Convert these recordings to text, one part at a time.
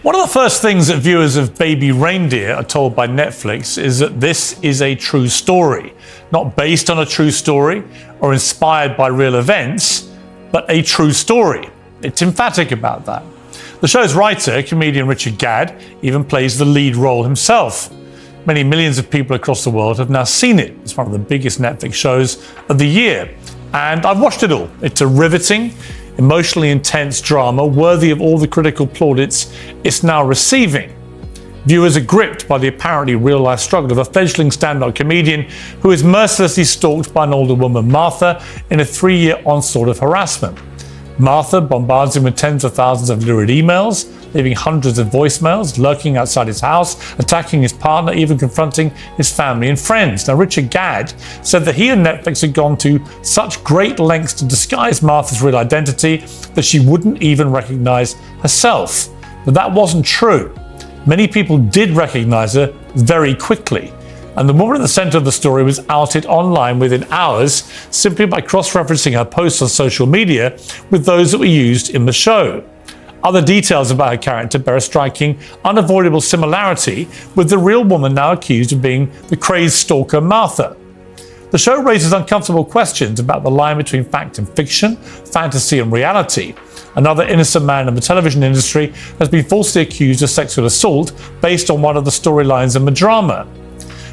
One of the first things that viewers of Baby Reindeer are told by Netflix is that this is a true story, not based on a true story or inspired by real events, but a true story. It's emphatic about that. The show's writer, comedian Richard Gadd, even plays the lead role himself. Many millions of people across the world have now seen it. It's one of the biggest Netflix shows of the year, and I've watched it all. It's a riveting, emotionally intense drama worthy of all the critical plaudits it's now receiving. Viewers are gripped by the apparently real-life struggle of a fledgling stand-up comedian who is mercilessly stalked by an older woman, Martha, in a 3-year onslaught of harassment. Martha bombards him with tens of thousands of lurid emails, leaving hundreds of voicemails, lurking outside his house, attacking his partner, even confronting his family and friends. Now, Richard Gadd said that he and Netflix had gone to such great lengths to disguise Martha's real identity that she wouldn't even recognize herself. But that wasn't true. Many people did recognize her very quickly. And the woman at the center of the story was outed online within hours simply by cross-referencing her posts on social media with those that were used in the show. Other details about her character bear a striking, unavoidable similarity with the real woman now accused of being the crazed stalker Martha. The show raises uncomfortable questions about the line between fact and fiction, fantasy and reality. Another innocent man in the television industry has been falsely accused of sexual assault based on one of the storylines in the drama.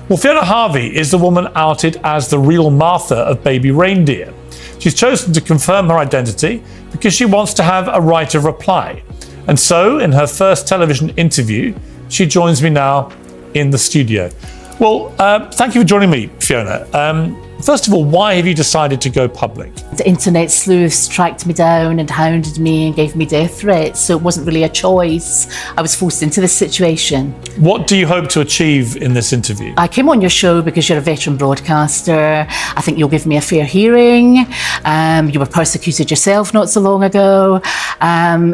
Well, Fiona Harvey is the woman outed as the real Martha of Baby Reindeer. She's chosen to confirm her identity because she wants to have a right of reply. And so, in her first television interview, she joins me now in the studio. Well, thank you for joining me, Fiona. First of all, why have you decided to go public? The internet sleuths tracked me down and hounded me and gave me death threats, so it wasn't really a choice. I was forced into this situation. What do you hope to achieve in this interview? I came on your show because you're a veteran broadcaster. I think you'll give me a fair hearing. You were persecuted yourself not so long ago.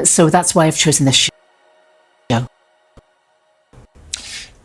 So that's why I've chosen this show.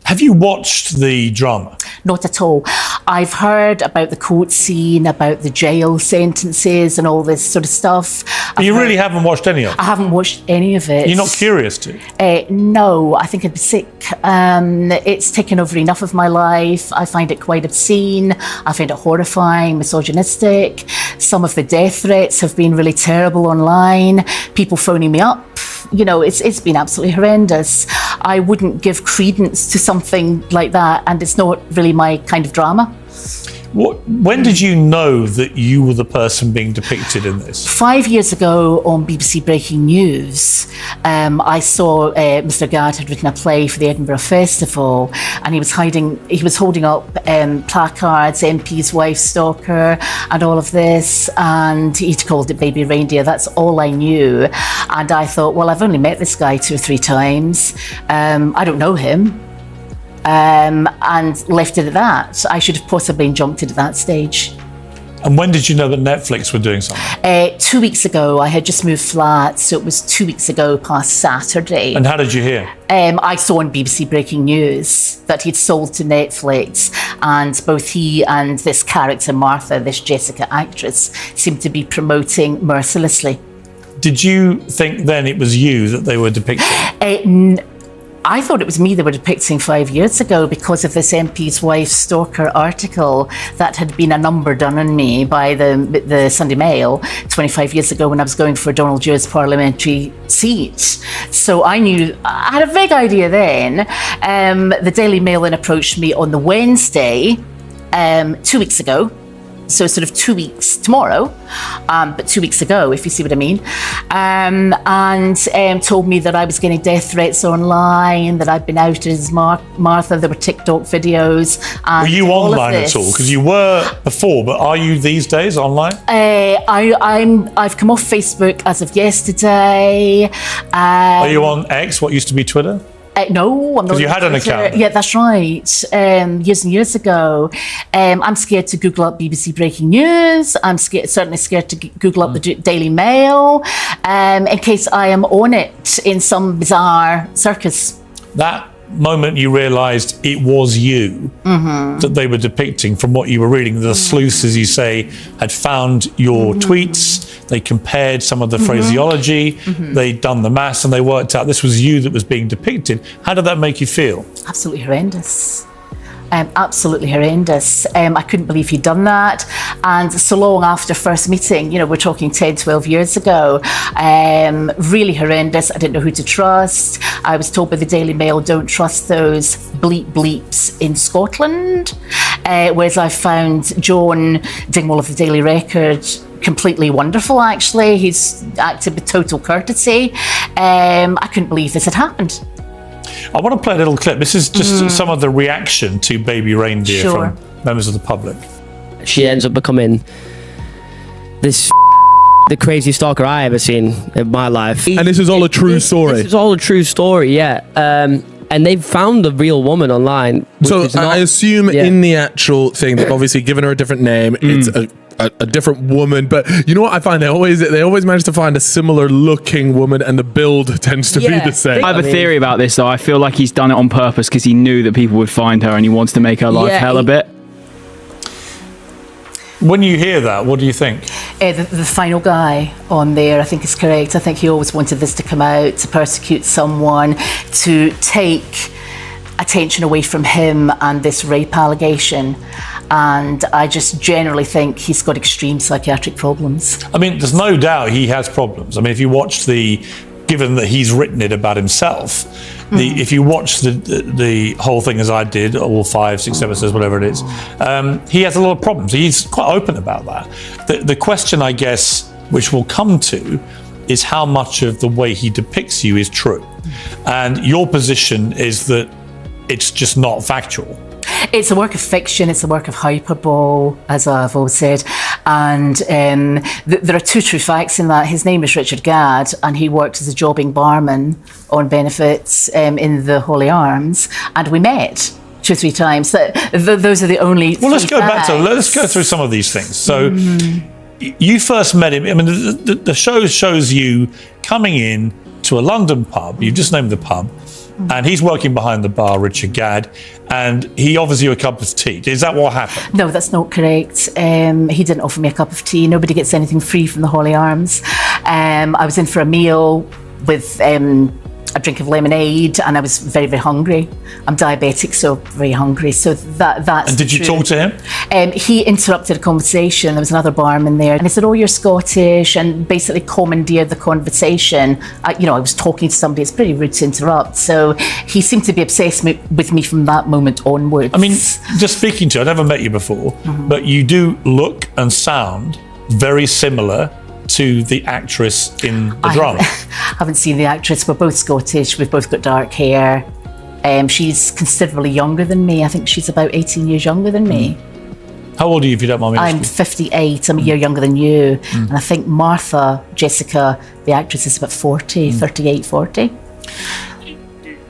Have you watched the drama? Not at all. I've heard about the court scene, about the jail sentences and all this sort of stuff. But you really haven't watched any of it? I haven't watched any of it. You're not curious to? No, I think I'd be sick. It's taken over enough of my life. I find it quite obscene. I find it horrifying, misogynistic. Some of the death threats have been really terrible online. People phoning me up. You know, it's been absolutely horrendous. I wouldn't give credence to something like that, and it's not really my kind of drama. When did you know that you were the person being depicted in this? 5 years ago on BBC Breaking News, I saw Mr. Gadd had written a play for the Edinburgh Festival, and he was holding up placards, MP's wife stalker, and all of this, and he'd called it Baby Reindeer. That's all I knew. And I thought, well, I've only met this guy 2 or 3 times. I don't know him. And left it at that. I should have possibly jumped it at that stage. And when did you know that Netflix were doing something? 2 weeks ago. I had just moved flats, so it was 2 weeks ago past Saturday. And how did you hear? I saw on BBC Breaking News that he'd sold to Netflix, and both he and this character, Martha, this Jessica actress, seemed to be promoting mercilessly. Did you think then it was you that they were depicting? I thought it was me they were depicting 5 years ago because of this MP's wife stalker article that had been a number done on me by the Sunday Mail 25 years ago when I was going for Donald Du's parliamentary seat. So I had a vague idea then. The Daily Mail then approached me on the Wednesday, 2 weeks ago. So sort of 2 weeks tomorrow, but 2 weeks ago, if you see what I mean, and told me that I was getting death threats online, that I'd been outed as Martha. There were TikTok videos. And were you online at all? Because you were before, but are you these days online? I've come off Facebook as of yesterday. Are you on X, what used to be Twitter? No, I'm not. Because you had an account. Yeah, that's right. Years and years ago. I'm scared to Google up BBC Breaking News. I'm certainly scared to Google up the Daily Mail in case I am on it in some bizarre circus. That moment you realised it was you that they were depicting from what you were reading? The sleuths, as you say, had found your tweets. They compared some of the phraseology. They'd done the maths, and they worked out this was you that was being depicted. How did that make you feel? Absolutely horrendous. Absolutely horrendous. I couldn't believe he'd done that. And so long after first meeting, we're talking 10, 12 years ago, really horrendous. I didn't know who to trust. I was told by the Daily Mail, don't trust those bleeps in Scotland. Whereas I found John Dingwall of the Daily Record completely wonderful, actually. He's acted with total courtesy. I couldn't believe this had happened. I want to play a little clip. This is just some of the reaction to Baby Reindeer from members of the public. She ends up becoming the craziest stalker I ever seen in my life. And this is all a true story? This is all a true story, yeah. And they've found the real woman online. So I assume in the actual thing, they've obviously given her a different name. It's a different woman, but you know what I find? They always manage to find a similar looking woman, and the build tends to be the same. I have a theory about this, though. I feel like he's done it on purpose because he knew that people would find her and he wants to make her life hell a bit. When you hear that, what do you think? The final guy on there, I think, is correct. I think he always wanted this to come out, to persecute someone, to take attention away from him and this rape allegation. And I just generally think he's got extreme psychiatric problems. I mean, there's no doubt he has problems. I mean, if you watch given that he's written it about himself, if you watch the whole thing as I did, all 5, 6 episodes, whatever it is, he has a lot of problems. He's quite open about that. The question, I guess, which we'll come to, is how much of the way he depicts you is true. And your position is that it's just not factual. It's a work of fiction, it's a work of hyperbole, as I've always said. And there are 2 true facts in that. His name is Richard Gadd, and he worked as a jobbing barman on benefits in the Holy Arms, and we met 2 or 3 times. Those are the only. Well, let's go through some of these things. So you first met him. I mean, the show shows you coming in to a London pub. You've just named the pub. And he's working behind the bar, Richard Gadd, and he offers you a cup of tea. Is that what happened? No, that's not correct. He didn't offer me a cup of tea. Nobody gets anything free from the Holy Arms. I was in for a meal with a drink of lemonade, and I was very, very hungry. I'm diabetic, so very hungry. So that's. And did you talk to him? He interrupted a conversation. There was another barman there, and he said, "Oh, you're Scottish," and basically commandeered the conversation. I was talking to somebody. It's pretty rude to interrupt. So he seemed to be obsessed with me from that moment onwards. I mean, just speaking to you, I've never met you before, but you do look and sound very similar to the actress in the drama. I haven't seen the actress. We're both Scottish. We've both got dark hair. She's considerably younger than me. I think she's about 18 years younger than me. How old are you, if you don't mind me asking? I'm 58. I'm a year younger than you. And I think Jessica, the actress, is about 40, 38, 40.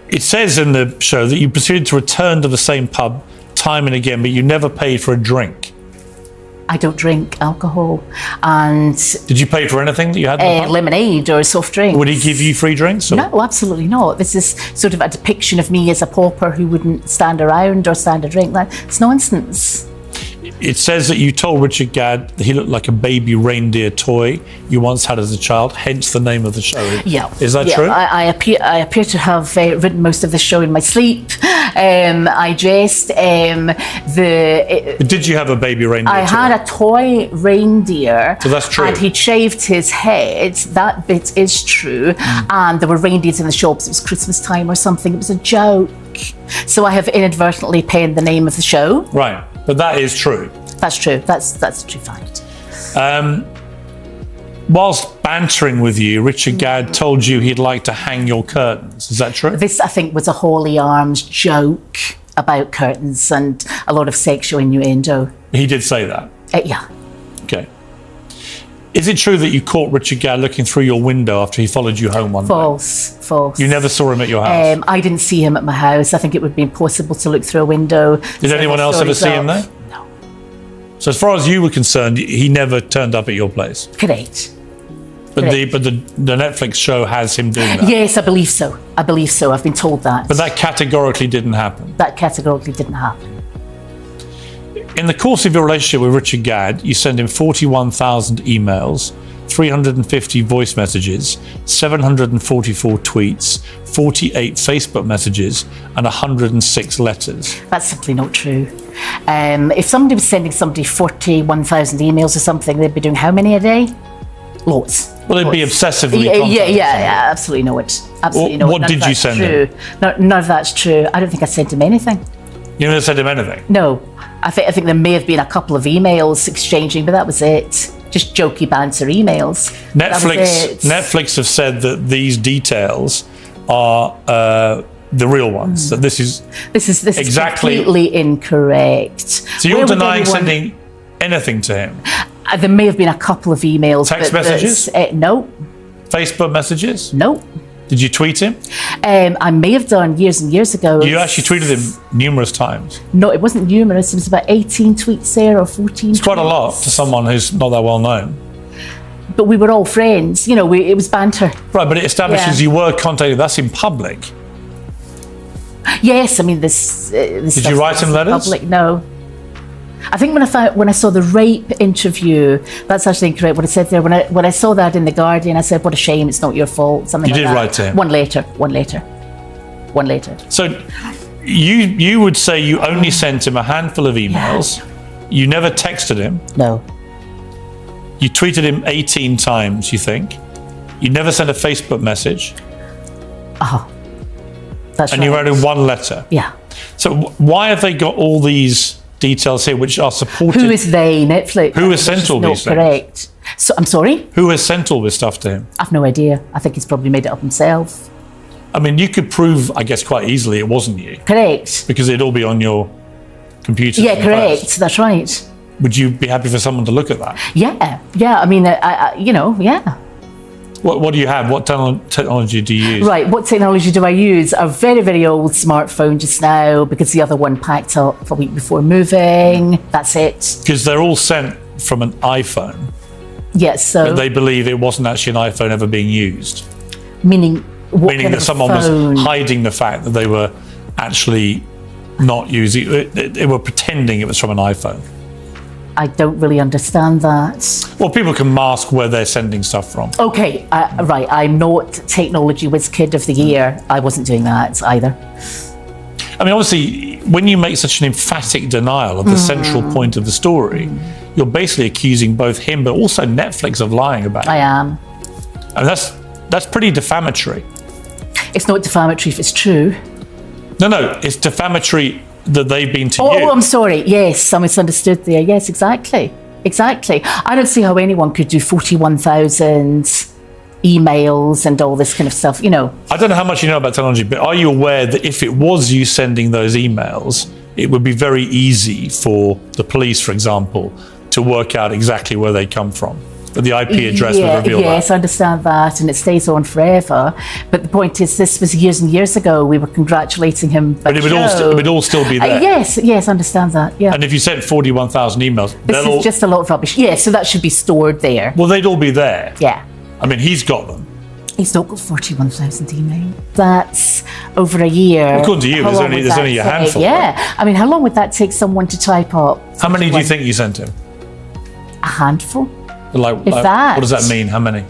It says in the show that you proceeded to return to the same pub time and again, but you never paid for a drink. I don't drink alcohol. And did you pay for anything that you had? Lemonade or soft drinks. Would he give you free drinks? Or? No, absolutely not. This is sort of a depiction of me as a pauper who wouldn't stand around or stand a drink. It's nonsense. It says that you told Richard Gadd that he looked like a baby reindeer toy you once had as a child, hence the name of the show. Yeah. Is that true? I appear to have written most of the show in my sleep. I dressed. Did you have a baby reindeer I had a toy reindeer. So that's true. And he'd shaved his head. That bit is true. And there were reindeers in the shops. It was Christmas time or something. It was a joke. So I have inadvertently penned the name of the show. Right. But that is true. That's true. That's a true fact. Whilst bantering with you, Richard Gadd told you he'd like to hang your curtains. Is that true? This, I think, was a Holy Arms joke about curtains and a lot of sexual innuendo. He did say that? Yeah. Okay. Is it true that you caught Richard Gadd looking through your window after he followed you home one day? False. You never saw him at your house? I didn't see him at my house. I think it would be impossible to look through a window. Did anyone else ever see him there? No. So as far as you were concerned, he never turned up at your place? Correct. But the Netflix show has him doing that. Yes, I believe so. I've been told that. But that categorically didn't happen. That categorically didn't happen. In the course of your relationship with Richard Gadd, you send him 41,000 emails, 350 voice messages, 744 tweets, 48 Facebook messages, and 106 letters. That's simply not true. If somebody was sending somebody 41,000 emails or something, they'd be doing how many a day? Lots. Well, they'd be obsessively Yeah, absolutely not. Absolutely not. What did you send him? None of that's true. I don't think I sent him anything. You never sent him anything? No. I think there may have been a couple of emails exchanging, but that was it. Just jokey banter emails. Netflix have said that these details are the real ones. That this is exactly completely incorrect. So you're denying sending anything to him? There may have been a couple of emails. Text messages? No. Facebook messages? No. Did you tweet him? I may have done years and years ago. You actually tweeted him numerous times. No, it wasn't numerous. It was about 18 tweets there or 14. It's quite a lot to someone who's not that well known. But we were all friends. You know, it was banter. Right, but it establishes you were contacted. That's in public. Yes, I mean this. Did you write him letters? Public, no. I think when I saw the rape interview, that's actually incorrect. What I said there, when I saw that in the Guardian, I said, "What a shame! It's not your fault." Something. You like did that. write to him. One later. So, you would say you only sent him a handful of emails. Yeah. You never texted him. No. You tweeted him 18 times. You think? You never sent a Facebook message. Oh, that's and right. you wrote him one letter. Yeah. So why have they got all these details here which are supported? Who is they? Netflix. Who has sent all these things? Correct. So I'm sorry? Who has sent all this stuff to him? I've no idea. I think he's probably made it up himself. I mean, you could prove, I guess, quite easily it wasn't you. Correct. Because it'd all be on your computer. Yeah, correct. That's right. Would you be happy for someone to look at that? Yeah. I mean, yeah. What do you have? What technology do you use? Right, what technology do I use? A very, very old smartphone just now because the other one packed up a week before moving. That's it. Because they're all sent from an iPhone. Yes, so... But they believe it wasn't actually an iPhone ever being used. Meaning that someone was hiding the fact that they were actually not using it. They were pretending it was from an iPhone. I don't really understand that. Well, people can mask where they're sending stuff from. Okay, right. I'm not Technology Whiz Kid of the Year. I wasn't doing that either. I mean, obviously, when you make such an emphatic denial of the central point of the story, you're basically accusing both him but also Netflix of lying about it. I am. And that's pretty defamatory. It's not defamatory if it's true. No, it's defamatory that they've been to you. Oh, I'm sorry. Yes, I misunderstood there. Yes, exactly. I don't see how anyone could do 41,000 emails and all this kind of stuff, you know. I don't know how much you know about technology, but are you aware that if it was you sending those emails, it would be very easy for the police, for example, to work out exactly where they come from? That the IP address would reveal that. Yes, I understand that, and it stays on forever. But the point is, this was years and years ago. We were congratulating him. But it would all still be there. Yes, I understand that. Yeah. And if you sent 41,000 emails, this is just a lot of rubbish. Yeah, so that should be stored there. Well, they'd all be there. Yeah. I mean, he's got them. He's not got 41,000 emails. That's over a year. Well, according to you, there's only a handful. Yeah. Right? I mean, how long would that take someone to type up? How many do you think you sent him? A handful. What does that mean? How many?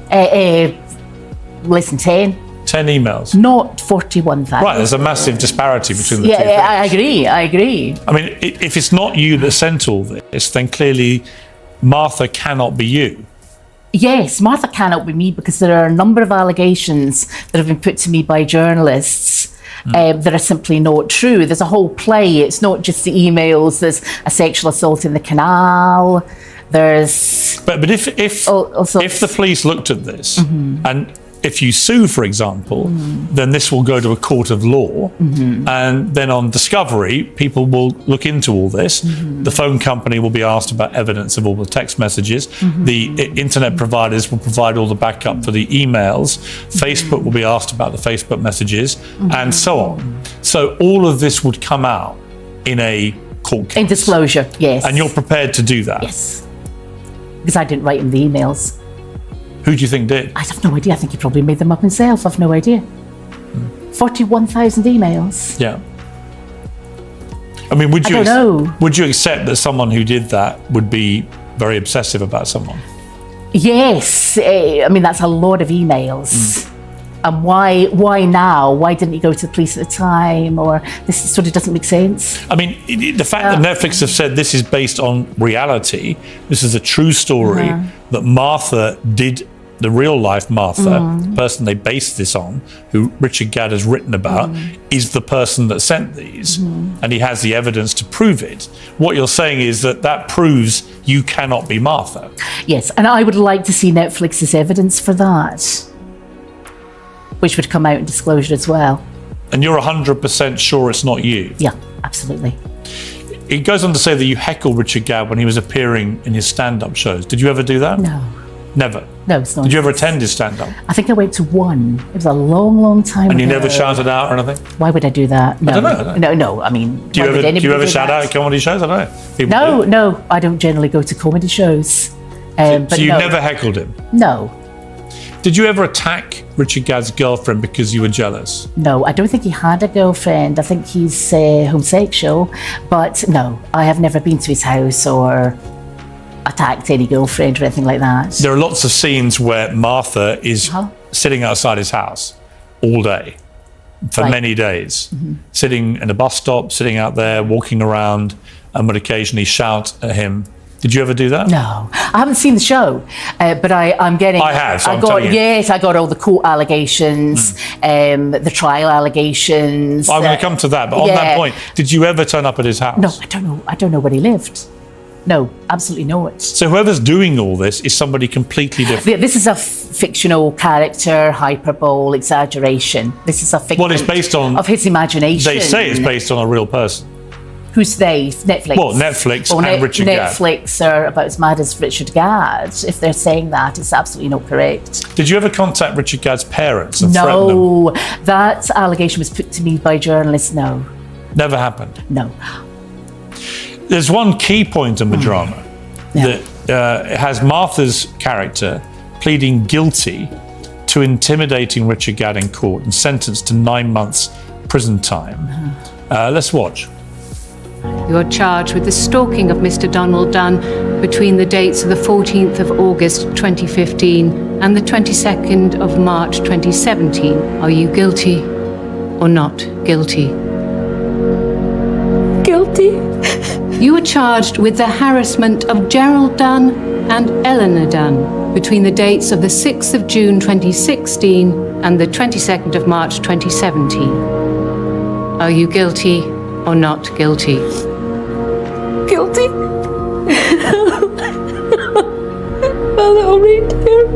Less than 10. 10 emails? Not 41,000. Right, there's a massive disparity between the two things. Yeah, I agree. I mean, if it's not you that sent all this, then clearly Martha cannot be you. Yes, Martha cannot be me because there are a number of allegations that have been put to me by journalists that are simply not true. There's a whole play. It's not just the emails. There's a sexual assault in the canal. There's... But if the police looked at this and if you sue, for example, then this will go to a court of law, and then on discovery, people will look into all this. The phone company will be asked about evidence of all the text messages. The internet providers will provide all the backup for the emails. Facebook will be asked about the Facebook messages, and so on. So all of this would come out in a court case. In disclosure, yes. And you're prepared to do that? Yes. Because I didn't write him the emails. Who do you think did? I have no idea. I think he probably made them up himself. I've no idea. 41,000 emails. Yeah. I mean, would I you don't know. would you accept that someone who did that would be very obsessive about someone? Yes. I mean, that's a lot of emails. And why now? Why didn't he go to the police at the time? Or this sort of doesn't make sense. I mean, the fact that Netflix have said this is based on reality, this is a true story, that Martha did, the real life Martha, the person they based this on, who Richard Gadd has written about, is the person that sent these, and he has the evidence to prove it. What you're saying is that proves you cannot be Martha. Yes, and I would like to see Netflix's evidence for that, which would come out in disclosure as well. And you're 100% sure it's not you. Yeah, absolutely. It goes on to say that you heckled Richard Gadd when he was appearing in his stand-up shows. Did you ever do that? No. Never? No, it's not. Did you ever attend his stand-up? I think I went to one. It was a long, long time ago. And you never shouted out or anything? Why would I do that? No. I don't know. No, I mean, Do you ever shout out at comedy shows? I don't know. People do. No, I don't generally go to comedy shows. But So you no. never heckled him? No. Did you ever attack Richard Gadd's girlfriend because you were jealous? No, I don't think he had a girlfriend. I think he's homosexual. But no, I have never been to his house or attacked any girlfriend or anything like that. There are lots of scenes where Martha is sitting outside his house all day for many days, sitting in a bus stop, sitting out there, walking around, and would occasionally shout at him. Did you ever do that? No, I haven't seen the show, but I'm getting. I have. So I'm telling you. Yes, I got all the court allegations, the trial allegations. I'm going to come to that, but on that point, did you ever turn up at his house? No, I don't know. I don't know where he lived. No, absolutely not. So whoever's doing all this is somebody completely different. This is a fictional character, hyperbole, exaggeration. This is a fiction. Well, it's based on of his imagination. They say it's based on a real person. Who's they? Netflix. Well, Netflix and Richard Gadd. Netflix are about as mad as Richard Gadd. If they're saying that, it's absolutely not correct. Did you ever contact Richard Gadd's parents and threaten them? No, that allegation was put to me by journalists. No. Never happened. No. There's one key point in the drama that it has Martha's character pleading guilty to intimidating Richard Gadd in court and sentenced to 9 months prison time. Let's watch. You're charged with the stalking of Mr. Donald Dunn between the dates of the 14th of August 2015 and the 22nd of March 2017. Are you guilty or not guilty? Guilty. You were charged with the harassment of Gerald Dunn and Eleanor Dunn between the dates of the 6th of June 2016 and the 22nd of March 2017. Are you guilty or not guilty? Guilty. My little reindeer.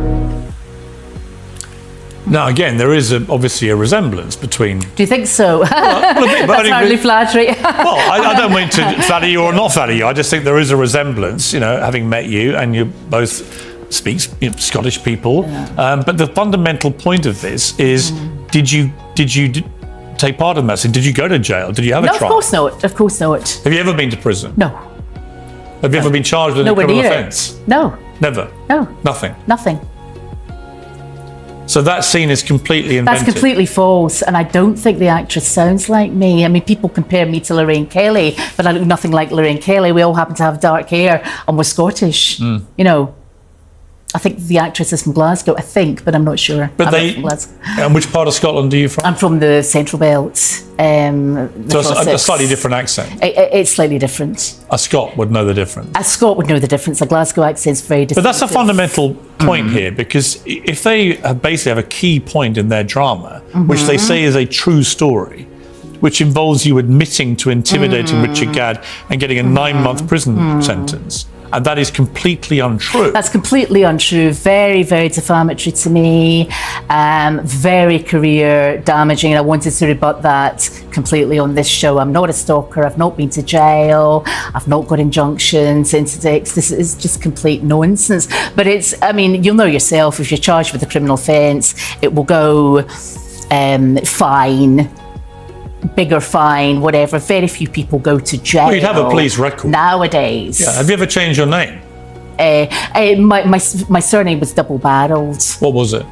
Now, again, there is obviously a resemblance between... Do you think so? Well, a bit, but That's hardly flattery. Well, I don't mean to flatter you or not flatter you. I just think there is a resemblance, having met you, and you both speak Scottish people. But the fundamental point of this is, did you take part in that? So did you go to jail? Did you have a No, trial? of course not. Of course not. Have you ever been to prison? No. Have you ever been charged with a Nowhere criminal near offence? it. No. Never? No. Nothing? Nothing. So that scene is completely invented? That's completely false, and I don't think the actress sounds like me. I mean, people compare me to Lorraine Kelly, but I look nothing like Lorraine Kelly. We all happen to have dark hair, and we're Scottish. I think the actress is from Glasgow, I think, but I'm not sure. But I'm from Glasgow. And which part of Scotland are you from? I'm from the Central Belt. So a slightly different accent. It's slightly different. A Scot would know the difference. A Scot would know the difference. A Glasgow accent's very different. But that's a fundamental point here, because if they basically have a key point in their drama, which they say is a true story, which involves you admitting to intimidating Richard Gadd and getting a 9-month prison sentence, and that is completely untrue. That's completely untrue. Very, very defamatory to me. Very career damaging. I wanted to rebut that completely on this show. I'm not a stalker. I've not been to jail. I've not got injunctions, interdicts. This is just complete nonsense. But you'll know yourself, if you're charged with a criminal offence, it will go fine. Bigger fine, whatever. Very few people go to jail. Well, you'd have a police record nowadays. Yeah. Have you ever changed your name? My surname was double-barreled. What was it?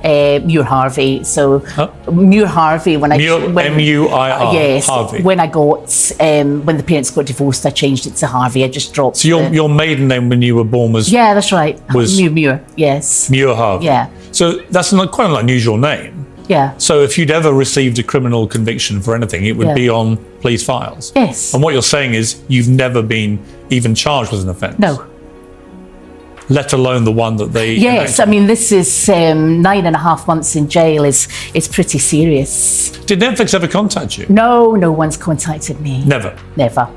Muir Harvey. So Muir Harvey. M-U-I-R. Yes. Harvey. When the parents got divorced, I changed it to Harvey. I just dropped. So your maiden name when you were born was Yeah, that's right. Was- Muir. Yes. Muir Harvey. Yeah. So that's quite an unusual name. Yeah. So if you'd ever received a criminal conviction for anything, it would Yeah. be on police files. Yes. And what you're saying is you've never been even charged with an offence. No. Let alone the one that they. Yes, I mean this is 9.5 months in jail is pretty serious. Did Netflix ever contact you? No one's contacted me. Never. Never.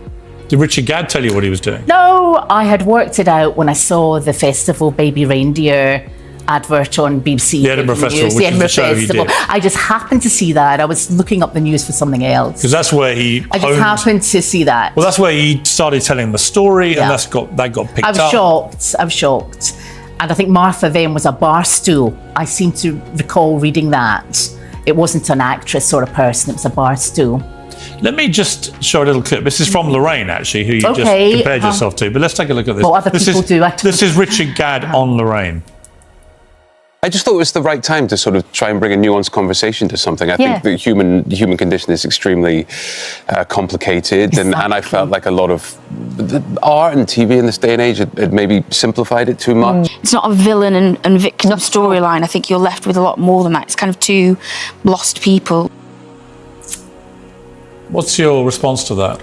Did Richard Gadd tell you what he was doing? No, I had worked it out when I saw the festival Baby Reindeer advert on BBC. The Edinburgh Festival, News, which the Edinburgh is the show you Festival. did. I just happened to see that. I was looking up the news for something else. Because that's where he. I just happened to see that. Well, that's where he started telling the story, Yeah. and that got picked I up. was shocked. And I think Martha then was a bar stool. I seem to recall reading that. It wasn't an actress or a person, it was a bar stool. Let me just show a little clip. This is from Lorraine, actually, who you just compared yourself to. But let's take a look at this. Well, other people do. This is Richard Gadd on Lorraine. I just thought it was the right time to sort of try and bring a nuanced conversation to something. I think the human condition is extremely complicated, and I felt like a lot of the art and TV in this day and age had maybe simplified it too much. It's not a villain and victim storyline. I think you're left with a lot more than that. It's kind of two lost people. What's your response to that?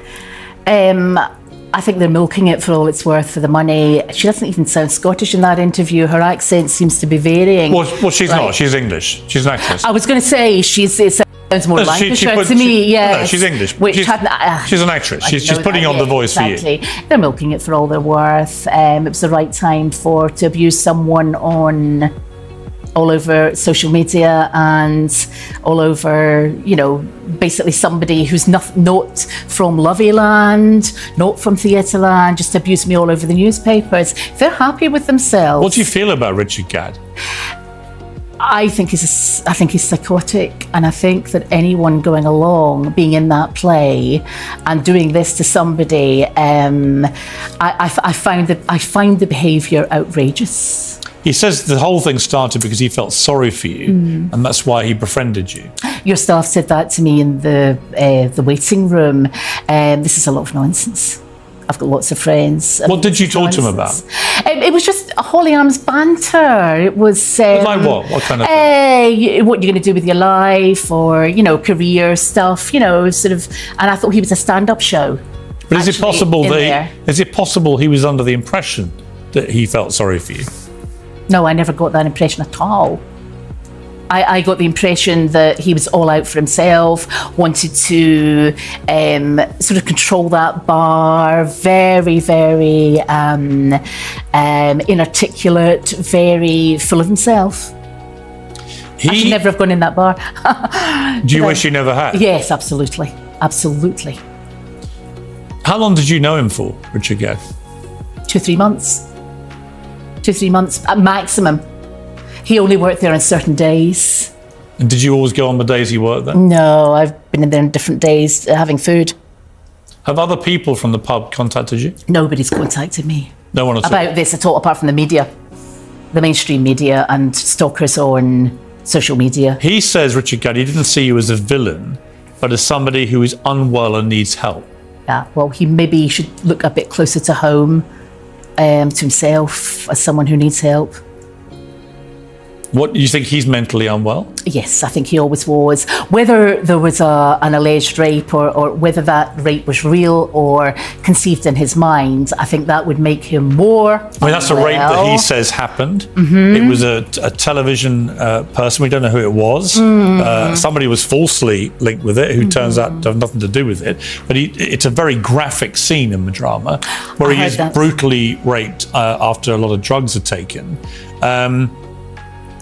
I think they're milking it for all it's worth for the money. She doesn't even sound Scottish in that interview. Her accent seems to be varying. Well, she's not. She's English. She's an actress. I was going to say it sounds more Lancashire to me. Yeah, no, she's English. She's an actress. She's putting on the voice for you. They're milking it for all they're worth. It was the right time to abuse someone all over social media and all over, basically somebody who's not from Loveyland, not from Theatreland, just abused me all over the newspapers. If they're happy with themselves. What do you feel about Richard Gadd? I think he's psychotic, and I think that anyone going along, being in that play, and doing this to somebody, I find the behaviour outrageous. He says the whole thing started because he felt sorry for you, and that's why he befriended you. Your staff said that to me in the waiting room. This is a lot of nonsense. I've got lots of friends. What did you talk to him about? It was just a holy arms banter. It was like what? What kind of thing? What you're going to do with your life, or career stuff. Sort of. And I thought he was a stand-up show. But is it possible he was under the impression that he felt sorry for you? No, I never got that impression at all. I got the impression that he was all out for himself, wanted to sort of control that bar, very, very inarticulate, very full of himself. I should never have gone in that bar. Do you wish you never had? Yes, absolutely. Absolutely. How long did you know him for, Richard Gadd? 2-3 months. 2-3 months at maximum. He only worked there on certain days. And did you always go on the days he worked there? No, I've been in there on different days having food. Have other people from the pub contacted you? Nobody's contacted me. No one at all? About this at all, apart from the media. The mainstream media and stalkers on social media. He says, Richard Gadd, he didn't see you as a villain, but as somebody who is unwell and needs help. Yeah, well, he maybe should look a bit closer to home, to himself, as someone who needs help. What, you think he's mentally unwell? Yes, I think he always was. Whether there was an alleged rape or whether that rape was real or conceived in his mind, I think that would make him more I mean, that's a rape that he says happened. It was a television person. We don't know who it was. Somebody was falsely linked with it, who turns out to have nothing to do with it. But it's a very graphic scene in the drama where he is brutally raped after a lot of drugs are taken.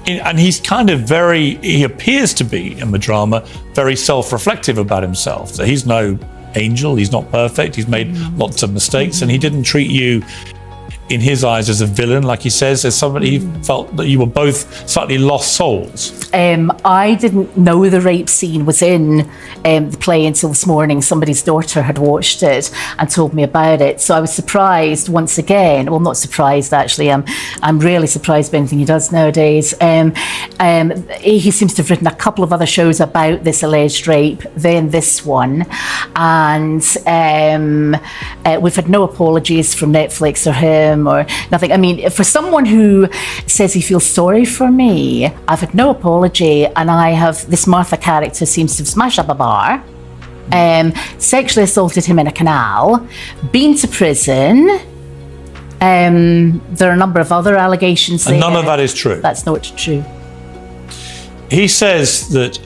And he's kind of he appears to be in the drama very self-reflective about himself. So he's no angel, he's not perfect, he's made lots of mistakes, and he didn't treat you in his eyes as a villain, like he says, as somebody he felt that you were both slightly lost souls. I didn't know the rape scene was in the play until this morning. Somebody's daughter had watched it and told me about it. So I was surprised once again. Well, not surprised actually. I'm rarely surprised by anything he does nowadays. He seems to have written a couple of other shows about this alleged rape, then this one, and we've had no apologies from Netflix or him or nothing. I mean, for someone who says he feels sorry for me, I've had no apology, and I have this Martha character seems to have smashed up a bar, sexually assaulted him in a canal, been to prison. There are a number of other allegations there. And none of that is true. That's not true. He says that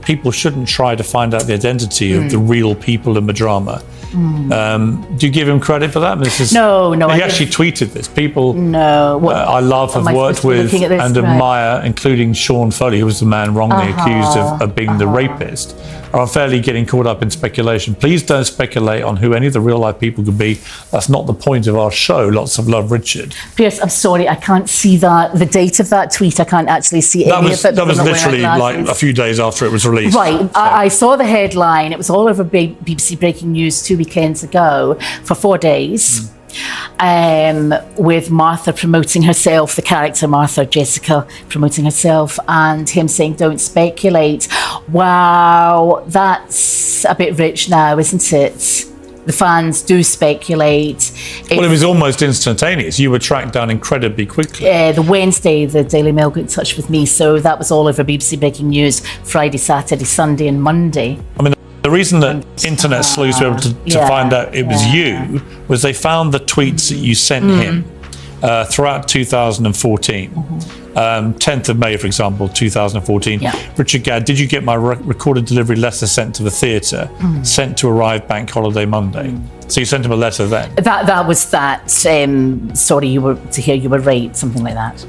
people shouldn't try to find out the identity of the real people in the drama. Do you give him credit for that? No. He actually tweeted this. People No. I love, have worked with and admire, including Sean Foley, who was the man wrongly accused of being the rapist, are unfairly getting caught up in speculation. Please don't speculate on who any of the real life people could be. That's not the point of our show. Lots of love, Richard. Pierce, I'm sorry, I can't see the date of that tweet. I can't actually see any of it. That was literally like a few days after it was released. Right, So. I saw the headline. It was all over BBC Breaking News 2 weekends ago for 4 days. With Martha promoting herself, the character Martha, Jessica, promoting herself, and him saying, don't speculate. Wow, that's a bit rich now, isn't it? The fans do speculate. Well, it was almost instantaneous. You were tracked down incredibly quickly. The Wednesday, the Daily Mail got in touch with me, so that was all over BBC Breaking News, Friday, Saturday, Sunday and Monday. I mean, the reason that internet sleuths were able to find out it was you was they found the tweets that you sent him throughout 2014. 10th of May, for example, 2014. Richard Gadd, did you get my recorded delivery letter sent to the theatre, sent to arrive bank holiday Monday? So you sent him a letter then? That was that, sorry, you were raped, something like that.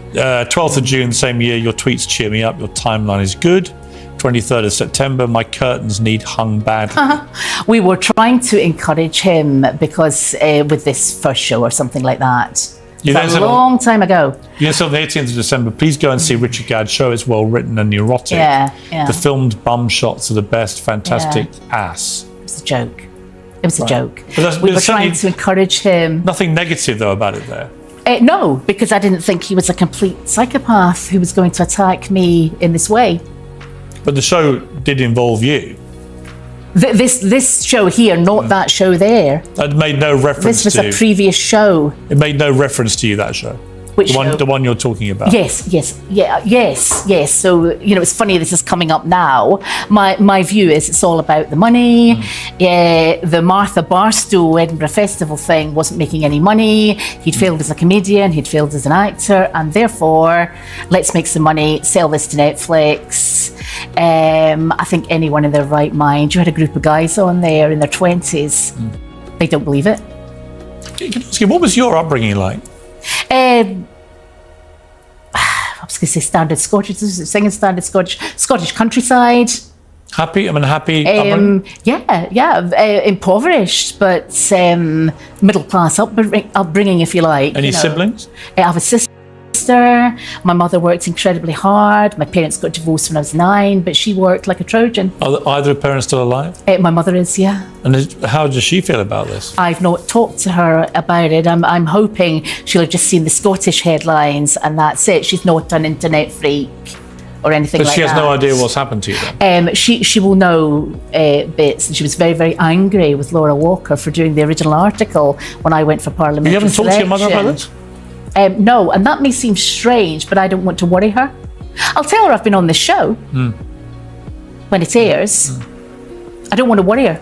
12th of June, same year, your tweets cheer me up, your timeline is good. 23rd of September, my curtains need hung badly. We were trying to encourage him because with this first show or something like that. A long time ago. You said on the 18th of December, please go and see Richard Gadd's show. It's well written and neurotic. The filmed bum shots are the best. Fantastic ass. It was a joke. It was a joke. But we were trying to encourage him. Nothing negative though about it there. No, because I didn't think he was a complete psychopath who was going to attack me in this way. But the show did involve you. This show here, not that show there. That made no reference to you. This was a previous show. It made no reference to you, that show. Which show? The one you're talking about. Yes. So, it's funny this is coming up now. My view is it's all about the money. The Martha Barstow Edinburgh Festival thing wasn't making any money. He'd failed as a comedian, he'd failed as an actor, and therefore, let's make some money, sell this to Netflix. I think anyone in their right mind, you had a group of guys on there in their 20s. They don't believe it. Can I ask you, what was your upbringing like? I was going to say standard Scottish, singing standard Scottish countryside. Happy? I mean, happy? Impoverished, but middle class upbringing, if you like. Any siblings? I have a sister. My mother worked incredibly hard. My parents got divorced when I was 9, but she worked like a Trojan. Are either parents still alive? My mother is, yeah. And how does she feel about this? I've not talked to her about it. I'm hoping she'll have just seen the Scottish headlines and that's it. She's not an internet freak or anything like that. But she has no idea what's happened to you then? She will know bits. And she was very, very angry with Laura Walker for doing the original article when I went for parliamentary You haven't talked to your mother about this? No, and that may seem strange, but I don't want to worry her. I'll tell her I've been on this show when it airs. I don't want to worry her.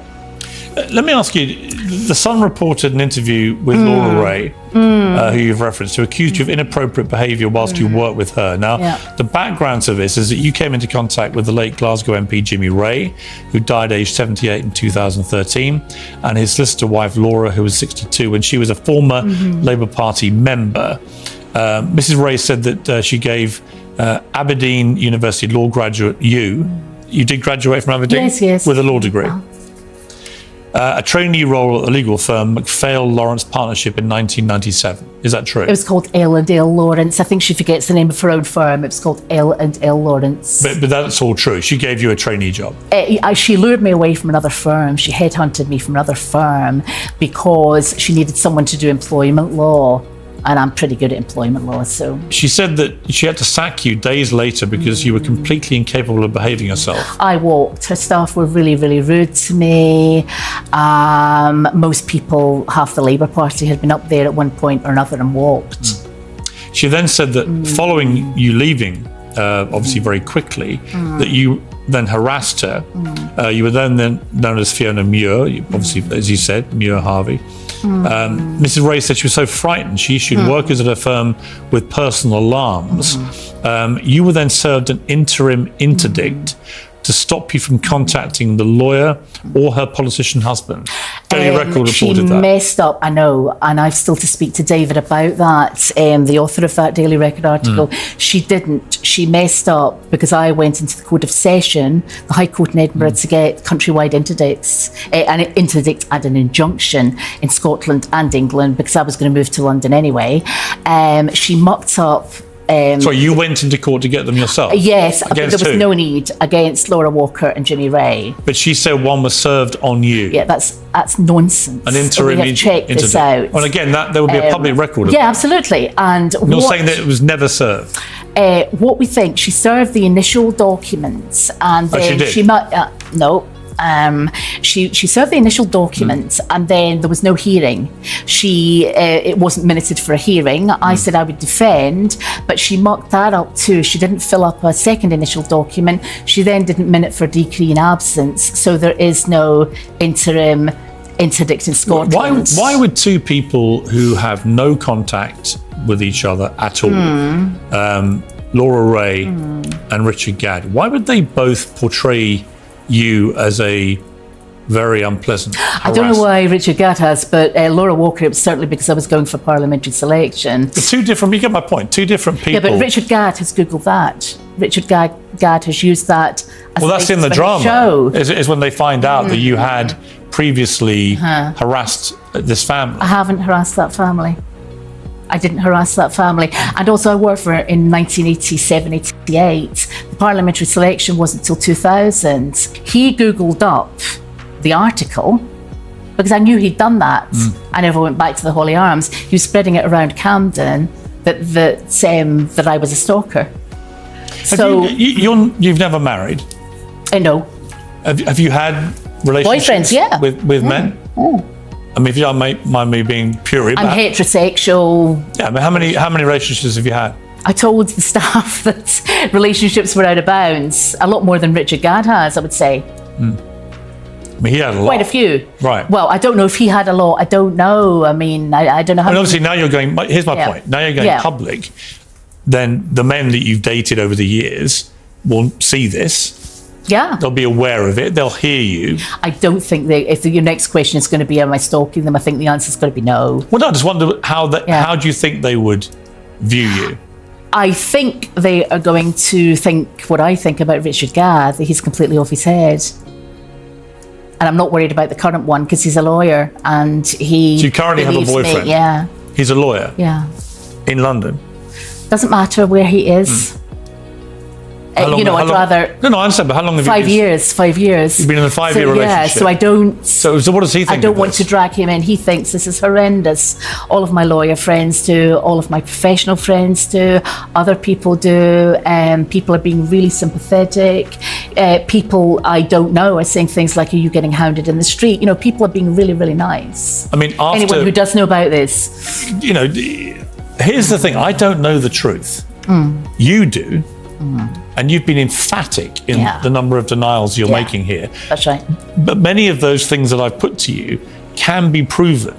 Let me ask you, The Sun reported an interview with Laura Ray, who you've referenced, who accused you of inappropriate behaviour whilst you worked with her. Now, the background to this is that you came into contact with the late Glasgow MP Jimmy Ray, who died aged 78 in 2013, and his solicitor wife Laura, who was 62, when she was a former Labour Party member. Mrs Ray said that she gave Aberdeen University law graduate you did graduate from Aberdeen? Yes. With a law degree. a trainee role at the legal firm MacPhail Lawrence Partnership in 1997. Is that true? It was called L&L Lawrence. I think she forgets the name of her own firm. It was called L&L Lawrence. But that's all true. She gave you a trainee job. She lured me away from another firm. She headhunted me from another firm because she needed someone to do employment law. And I'm pretty good at employment law, so... She said that she had to sack you days later because you were completely incapable of behaving yourself. I walked. Her staff were really, really rude to me. Most people, half the Labour Party had been up there at one point or another and walked. She then said that following you leaving, obviously very quickly, that you then harassed her. You were then known as Fiona Muir, obviously, as you said, Muir Harvey. Mrs. Ray said she was so frightened she issued workers at her firm with personal alarms. You were then served an interim interdict to stop you from contacting the lawyer or her politician husband. Daily Record reported that. She messed up, I know, and I've still to speak to David about that, the author of that Daily Record article. She didn't. She messed up because I went into the Court of Session, the High Court in Edinburgh, to get countrywide interdicts, an interdict and an injunction in Scotland and England because I was going to move to London anyway. She mucked up. So you went into court to get them yourself? Yes, but there was who? no need against Laura Walker and Jimmy Ray. But she said one was served on you. Yeah, that's nonsense. An interim we have checked this out. Well, again, there would be a public record of Yeah, that. absolutely. And You're saying that it was never served? What we think, she served the initial documents and then she did? No. She served the initial documents and then there was no hearing. It wasn't minuted for a hearing. I said I would defend, but she mucked that up too. She didn't fill up a second initial document. She then didn't minute for decree in absence. So there is no interim interdict in Scotland. Why would two people who have no contact with each other at all, Laura Ray and Richard Gadd, why would they both portray you as a very unpleasant harasser? I don't know why Richard Gadd has, but Laura Walker, it was certainly because I was going for parliamentary selection. Two different, you get my point, two different people. Yeah, but Richard Gadd has Googled that. Richard Gadd has used that as well, that's in the drama. Show. Is when they find out that you had previously harassed this family. I haven't harassed that family. I didn't harass that family. And also I worked for her in 1987, 88. The parliamentary selection wasn't until 2000. He Googled up the article because I knew he'd done that. I never went back to the Holy Arms. He was spreading it around Camden that I was a stalker. You've never married? No. Have you had relationships with men? I mean, if you don't mind me being pure, I'm heterosexual. Yeah, I mean, how many relationships have you had? I told the staff that relationships were out of bounds. A lot more than Richard Gadd has, I would say. I mean, he had a lot. Quite a few. Right. Well, I don't know if he had a lot. I don't know. I mean, I don't know how. And obviously, now you're going. Here's my point. Now you're going public. Then the men that you've dated over the years will see this. Yeah. They'll be aware of it. They'll hear you. I don't think if your next question is going to be, am I stalking them? I think the answer is going to be no. Well, no, I just wonder how do you think they would view you? I think they are going to think what I think about Richard Gadd, that he's completely off his head. And I'm not worried about the current one because he's a lawyer and he. So you currently have a boyfriend? Yeah. He's a lawyer? Yeah. In London? Doesn't matter where he is. I'd rather. No, I understand, but how long have 5 years. 5 years. You've been in a 5-year relationship. Yeah, so I don't. So what does he think? I don't want to drag him in. He thinks this is horrendous. All of my lawyer friends do. All of my professional friends do. Other people do. People are being really sympathetic. People I don't know are saying things like, "Are you getting hounded in the street?" People are being really, really nice. I mean, anyone who does know about this. Here's the thing. I don't know the truth. You do. And you've been emphatic in the number of denials you're making here. That's right. But many of those things that I've put to you can be proven.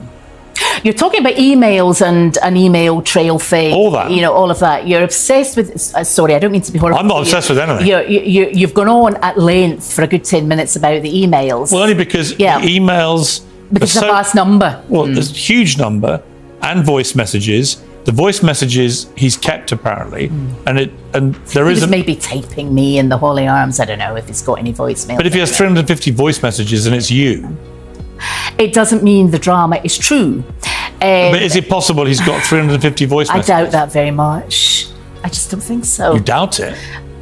You're talking about emails and an email trail thing. All that. All of that. You're obsessed with... sorry, I don't mean to be horrible. I'm not obsessed with anything. You've gone on at length for a good 10 minutes about the emails. Well, only because the emails... Because it's a vast number. Well, there's a huge number and voice messages. The voice messages he's kept apparently, and there is maybe taping me in the Holy Arms. I don't know if he's got any voicemail. But if he has 350 voice messages and it's you, It doesn't mean the drama is true. But is it possible he's got 350 voice I messages? doubt that very much. I just don't think so. You doubt it?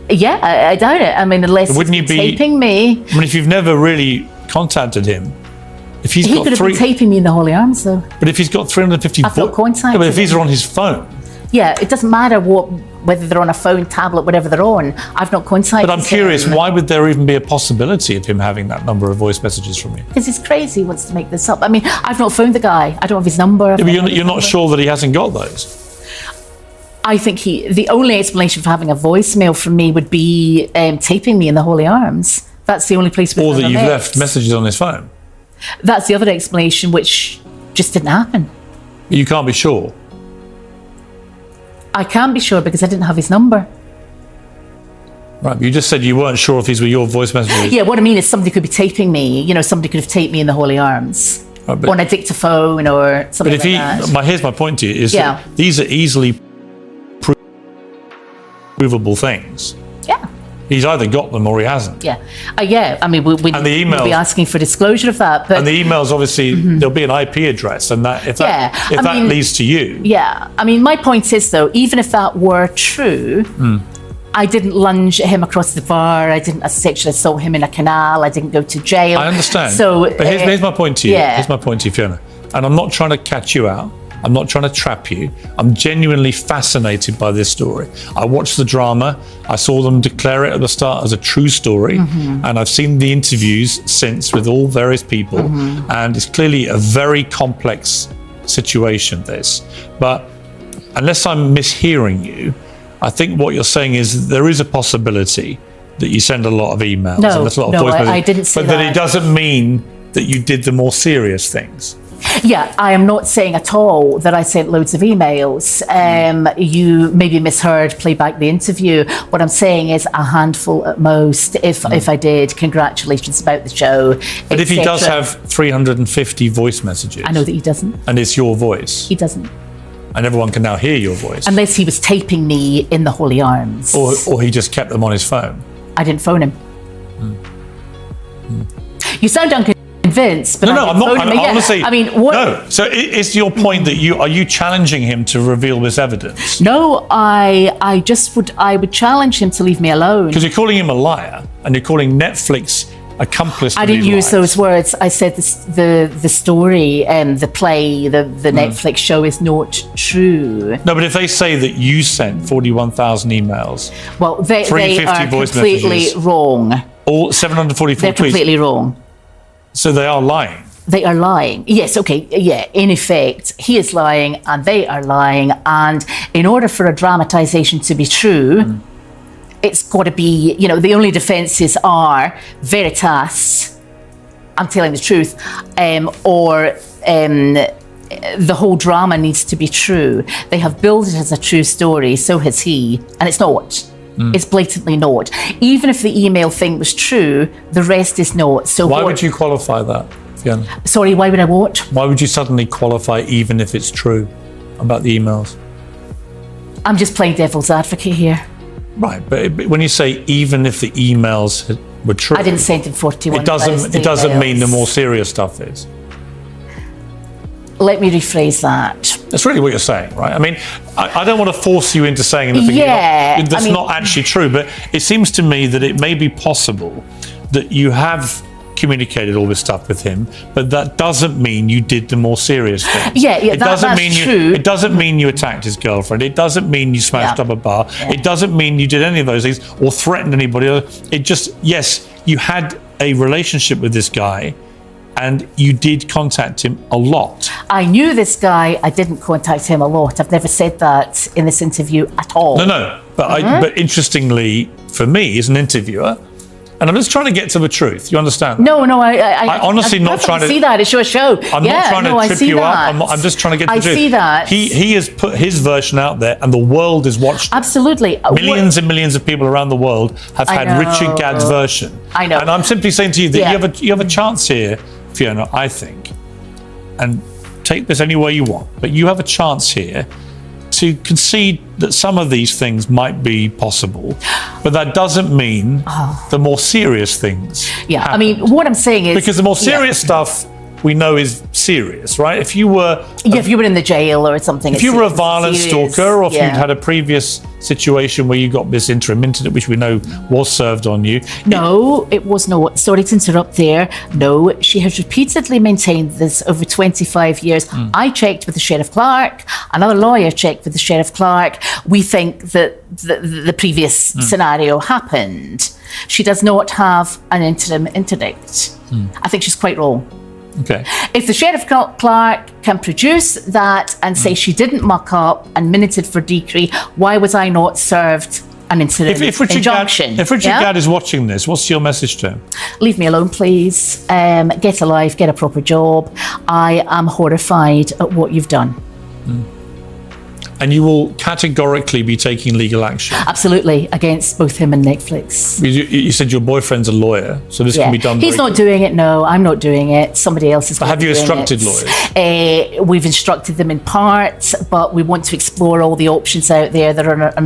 Yeah, I doubt it. I mean, unless Wouldn't he's you been be taping me. I mean, if you've never really contacted him, if he's He got could have three, been taping me in the Holy Arms, though. but if he's got 350, I've not contacted yeah, but if these him. are on his phone. Yeah, it doesn't matter whether they're on a phone, tablet, whatever they're on. I've not contacted But I'm curious, him. why would there even be a possibility of him having that number of voice messages from you? Because he's crazy, he wants to make this up. I mean, I've not phoned the guy. I don't have his number. Yeah, but you're not sure that he hasn't got those. I think the only explanation for having a voicemail from me would be taping me in the Holy Arms. That's the only place we've Or that ever you've met. left messages on his phone. That's the other explanation, which just didn't happen. You can't be sure. I can't be sure because I didn't have his number. Right, but you just said you weren't sure if these were your voice messages. Yeah, what I mean is somebody could be taping me. You know, somebody could have taped me in the Holy Arms. Right, but- on a dictaphone or something But if like that. here's my point to you, is Yeah. that these are easily provable things. Yeah. He's either got them or he hasn't. Yeah. Yeah, I mean, we'll And the be emails- asking for disclosure of that. But And the emails, obviously, there'll be an IP address, and that if Yeah, that, I that mean- leads to you, yeah, I mean, my point is, though, even if that were true, I didn't lunge at him across the bar. I didn't sexually assault him in a canal. I didn't go to jail. I understand. So, but here's my point to you. yeah. Here's my point to you, Fiona. And I'm not trying to catch you out. I'm not trying to trap you. I'm genuinely fascinated by this story. I watched the drama. I saw them declare it at the start as a true story. And I've seen the interviews since with all various people. And it's clearly a very complex situation, this. But unless I'm mishearing you, I think what you're saying is there is a possibility that you send a lot of emails No, and there's a lot of no, voice I messages, didn't say but that it that. doesn't mean that you did the more serious things. Yeah, I am not saying at all that I sent loads of emails. You maybe misheard, play back the interview. What I'm saying is a handful at most. If I did, congratulations about the show. But if he does etc. have 350 voice messages, I know that he doesn't. and it's your voice, He doesn't. and everyone can now hear your voice, Unless he was taping me in the Holy Arms. or he just kept them on his phone. I didn't phone him. You sound unconvinced, but No, I no, didn't I'm not. phone him. Yeah, Honestly, I mean, what? No. So is your point that are you challenging him to reveal this evidence? No, I would challenge him to leave me alone. Because you're calling him a liar, and you're calling Netflix accomplice. I to didn't these use lies. those words. I said the story, the play, the Netflix show is not true. No, but if they say that you sent 41,000 emails, Well, they 350 are voice completely messages. wrong. all 744 They're tweets, completely wrong. so they are lying. They are lying. Yes, okay, yeah, in effect, he is lying and they are lying. And in order for a dramatization to be true, it's got to be, the only defenses are veritas, I'm telling the truth, or the whole drama needs to be true. They have billed it as a true story, so has he, and it's not. It's blatantly not. Even if the email thing was true, the rest is not. So Why would you qualify that, Fiona? Sorry, why would I what? Why would you suddenly qualify even if it's true about the emails? I'm just playing devil's advocate here. Right, but when you say even if the emails were true, I didn't send him 41. it doesn't mean the more serious stuff is. Let me rephrase that. That's really what you're saying, right? I mean, I don't want to force you into saying anything Yeah, that's I mean- not actually true, but it seems to me that it may be possible that you have communicated all this stuff with him, but that doesn't mean you did the more serious things. Yeah, it doesn't that's mean true. It doesn't mean you attacked his girlfriend. It doesn't mean you smashed Yeah. up a bar. It doesn't mean you did any of those things or threatened anybody else. It just, yes, you had a relationship with this guy, and you did contact him a lot. I knew this guy. I didn't contact him a lot. I've never said that in this interview at all. No, but but interestingly, for me as an interviewer, and I'm just trying to get to the truth. You understand? No, I honestly not trying to see that. It's your show. I'm not trying to trip you up. I'm just trying to get to the truth. I see that. He has put his version out there, and the world has watched. Absolutely. Millions and millions of people around the world have I had know. Richard Gadd's version. I know. And I'm simply saying to you that Yeah. you have a chance here, Fiona, I think, and take this any way you want, but you have a chance here to concede that some of these things might be possible, but that doesn't mean the more serious things. Yeah, I happen. mean, what I'm saying is Because the more serious stuff we know is serious, right? If you were if you were in the jail or something. if you were a violent serious. stalker, or if Yeah. you'd had a previous situation where you got this interim incident, which we know was served on you. No, it was not. Sorry to interrupt there. No, she has repeatedly maintained this over 25 years. I checked with the Sheriff Clark. Another lawyer checked with the Sheriff Clark. We think that the previous scenario happened. She does not have an interim interdict. I think she's quite wrong. Okay. If the Sheriff Clark can produce that and say she didn't muck up and minuted for decree, why was I not served an interim If Richard injunction? If Richard Gadd is watching this, what's your message to him? Leave me alone, please. Get a life, get a proper job. I am horrified at what you've done. And you will categorically be taking legal action. Absolutely, against both him and Netflix. You said your boyfriend's a lawyer, so this can be done. He's not doing it. No, I'm not doing it. Somebody else is. But have you instructed lawyers? We've instructed them in part, but we want to explore all the options out there. There are a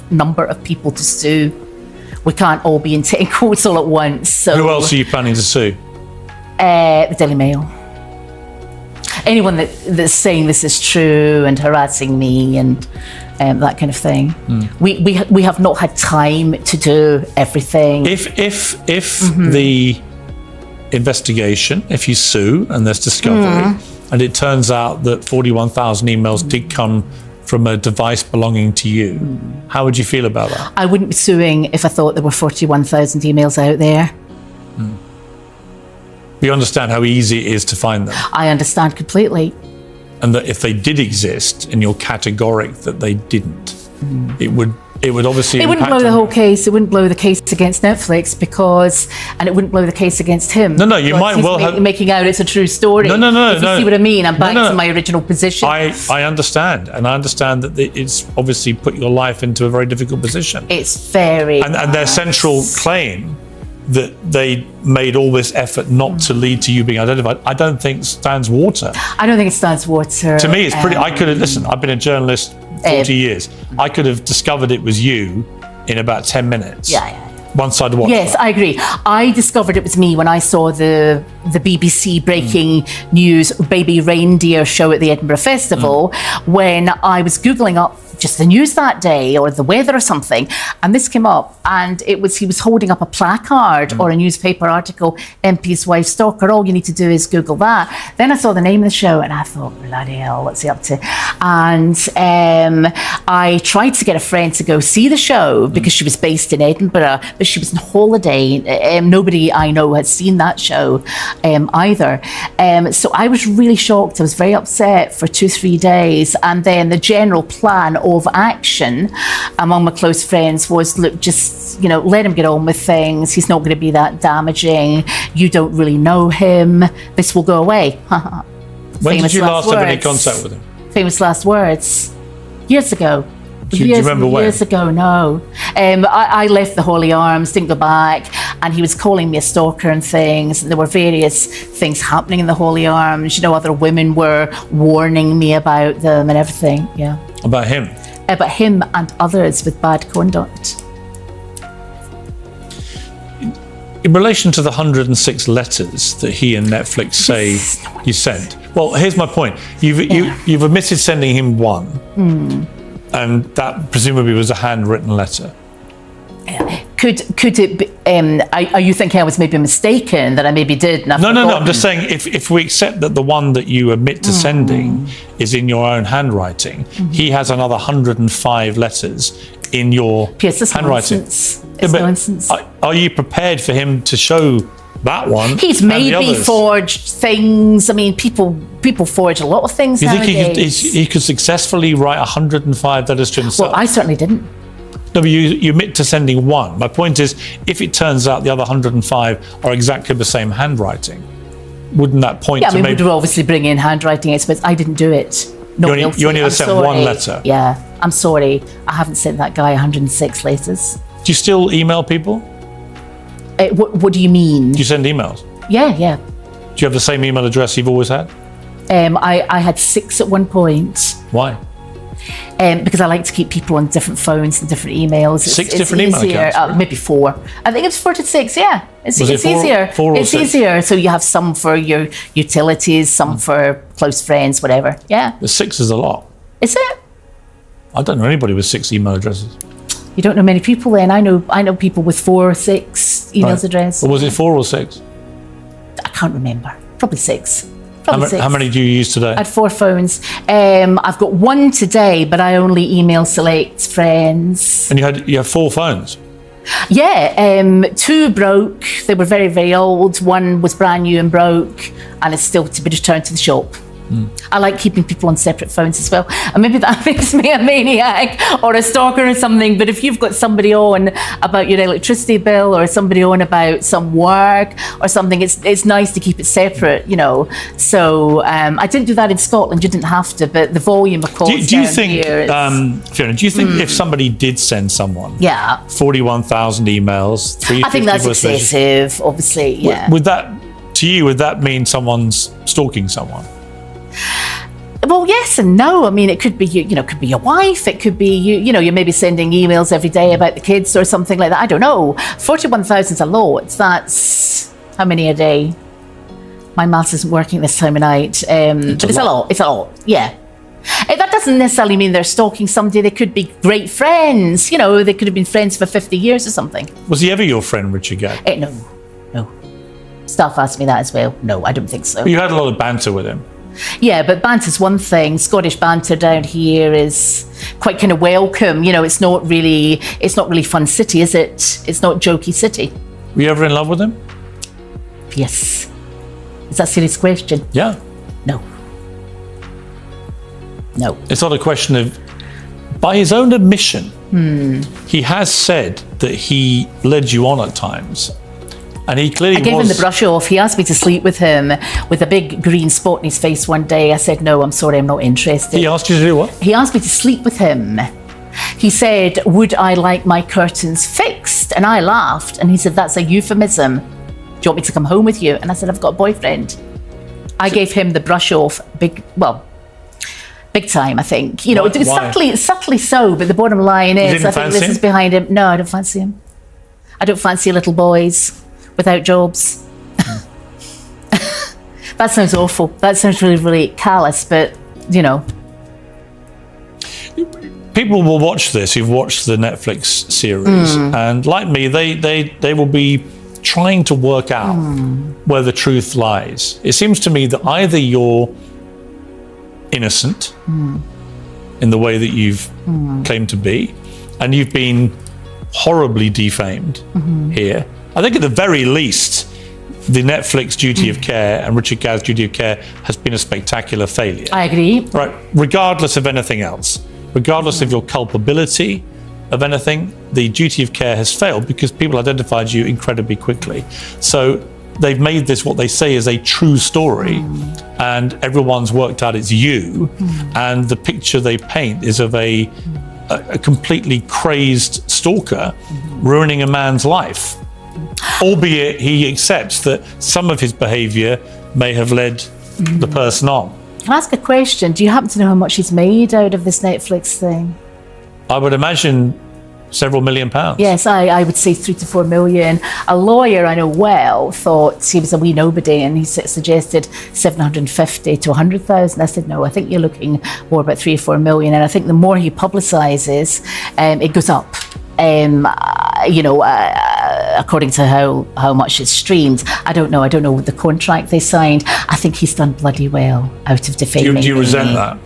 number of people to sue. We can't all be in 10 courts all at once. So who else are you planning to sue? The Daily Mail. Anyone that's saying this is true and harassing me and that kind of thing. We have not had time to do everything. If the investigation, if you sue and there's discovery, and it turns out that 41,000 emails did come from a device belonging to you, how would you feel about that? I wouldn't be suing if I thought there were 41,000 emails out there. You understand how easy it is to find them, I understand completely. and that if they did exist, and you're categoric that they didn't, it would obviously. It wouldn't blow the whole case. It wouldn't blow the case against Netflix and it wouldn't blow the case against him. No, you might he's well have making out it's a true story. No. If you see what I mean, I'm back to my original position. I understand, and I understand that it's obviously put your life into a very difficult position. It's very And their central claim that they made all this effort not to lead to you being identified, I don't think stands water. I don't think it stands water. To me, it's pretty. I could have listen. I've been a journalist 40 years. I could have discovered it was you in about 10 minutes. Yeah. Once I'd watched. Yes, I agree. I discovered it was me when I saw the BBC breaking news Baby Reindeer show at the Edinburgh Festival, when I was Googling up just the news that day or the weather or something, and this came up, and he was holding up a placard or a newspaper article, MP's wife stalker, all you need to do is Google that. Then I saw the name of the show and I thought, bloody hell, what's he up to? And I tried to get a friend to go see the show because she was based in Edinburgh, but she was on holiday. Nobody I know had seen that show either. So I was really shocked. I was very upset for 2-3 days, and then the general plan of action among my close friends was, look, just let him get on with things. He's not going to be that damaging. You don't really know him. This will go away. When did you last have any contact with him? Famous last words. Years ago. Do you remember when? Years ago, no. I left the Holy Arms, didn't go back, and he was calling me a stalker and things. There were various things happening in the Holy Arms. Other women were warning me about them and everything. Yeah. About him? About him and others with bad conduct. In relation to the 106 letters that he and Netflix say you sent, well, here's my point. You've admitted sending him one, and that presumably was a handwritten letter. Could it be? Are you thinking I was maybe mistaken, that I maybe did? No. I'm just saying, if we accept that the one that you admit to sending is in your own handwriting, he has another 105 letters in your handwriting. Nonsense. It's nonsense. Are you prepared for him to show that one? He's maybe forged things. I mean, people forge a lot of things. Do you think he could successfully write 105 letters to himself? Well, I certainly didn't. No, but you admit to sending one. My point is, if it turns out the other 105 are exactly the same handwriting, wouldn't that point to maybe... we'd obviously bring in handwriting experts. I didn't do it. You only ever sent one letter? Yeah, I'm sorry. I haven't sent that guy 106 letters. Do you still email people? What do you mean? Do you send emails? Yeah. Do you have the same email address you've always had? I had 6 at one point. Why? because I like to keep people on different phones and different emails. Six different email accounts? Maybe 4. I think it's 4 to 6, yeah. It's easier. Four or it's six? easier. So you have some for your utilities, some for close friends, whatever. Yeah. The 6 is a lot. Is it? I don't know anybody with 6 email addresses. You don't know many people then. I know people with 4 or 6 emails address. Or was it 4 or 6? I can't remember. Probably 6. How many do you use today? I had 4 phones. I've got 1 today, but I only email select friends. And you have 4 phones? Yeah, 2 broke. They were very, very old. 1 was brand new and broke, and it's still to be returned to the shop. I like keeping people on separate phones as well. And maybe that makes me a maniac or a stalker or something, but if you've got somebody on about your electricity bill or somebody on about some work or something, it's nice to keep it separate, you know. So I didn't do that in Scotland. You didn't have to, but the volume of calls do you think, here is... Fiona, do you think if somebody did send someone 41,000 emails, 350 I think that's voice messages, excessive, obviously, yeah. would that mean someone's stalking someone? Well, yes and no. I mean, it could be it could be your wife. It could be you're maybe sending emails every day about the kids or something like that. I don't know. 41,000 is a lot. That's how many a day? My maths isn't working this time of night. But it's a lot. It's a lot. Yeah. That doesn't necessarily mean they're stalking somebody. They could be great friends. You know, they could have been friends for 50 years or something. Was he ever your friend, Richard Gadd? No. Staff asked me that as well. No, I don't think so. But you had a lot of banter with him. Yeah, but banter's one thing. Scottish banter down here is quite kind of welcome. You know, it's not really fun city, is it? It's not jokey city. Were you ever in love with him? Yes. Is that a serious question? Yeah. No. It's not a question of... By his own admission, he has said that he led you on at times. And he clearly I gave him the brush off. He asked me to sleep with him with a big green spot in his face one day. I said, no, I'm sorry, I'm not interested. He asked you to do what? He asked me to sleep with him. He said, would I like my curtains fixed? And I laughed. And he said, that's a euphemism. Do you want me to come home with you? And I said, I've got a boyfriend. I gave him the brush off big time, I think. You know, subtly so, but the bottom line is, I think this is behind him. No, I don't fancy him. I don't fancy little boys without jobs. That sounds awful. That sounds really, really callous, but, you know. People will watch this who've watched the Netflix series, and like me, they will be trying to work out where the truth lies. It seems to me that either you're innocent in the way that you've claimed to be, and you've been horribly defamed here. I think at the very least, the Netflix duty of care and Richard Gadd's duty of care has been a spectacular failure. I agree. Right, regardless of anything else, regardless of your culpability of anything, the duty of care has failed because people identified you incredibly quickly. So they've made this what they say is a true story, and everyone's worked out it's you, and the picture they paint is of a completely crazed stalker ruining a man's life. Albeit he accepts that some of his behaviour may have led the person on. Can I ask a question? Do you happen to know how much he's made out of this Netflix thing? I would imagine several £1 million. Yes, I would say 3 to 4 million. A lawyer I know well thought he was a wee nobody, and he suggested 750 to 100,000. I said, no, I think you're looking more about 3 or 4 million. And I think the more he publicises, it goes up. According to how much it's streamed. I don't know the contract they signed. I think he's done bloody well out of defaming me. Do you resent that?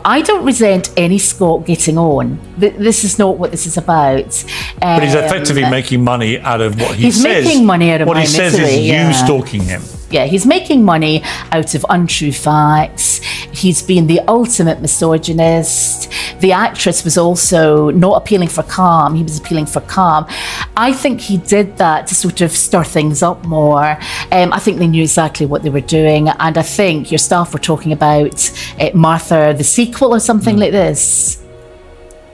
I don't resent any Scot getting on. This is not what this is about. But he's effectively making money out of what he says. He's making money out of what my he says misery, is you stalking him. Yeah, he's making money out of untrue facts. He's been the ultimate misogynist. The actress was also not appealing for calm. He was appealing for calm. I think he did that to sort of stir things up more. I think they knew exactly what they were doing. And I think your staff were talking about Martha, the sequel or something like this.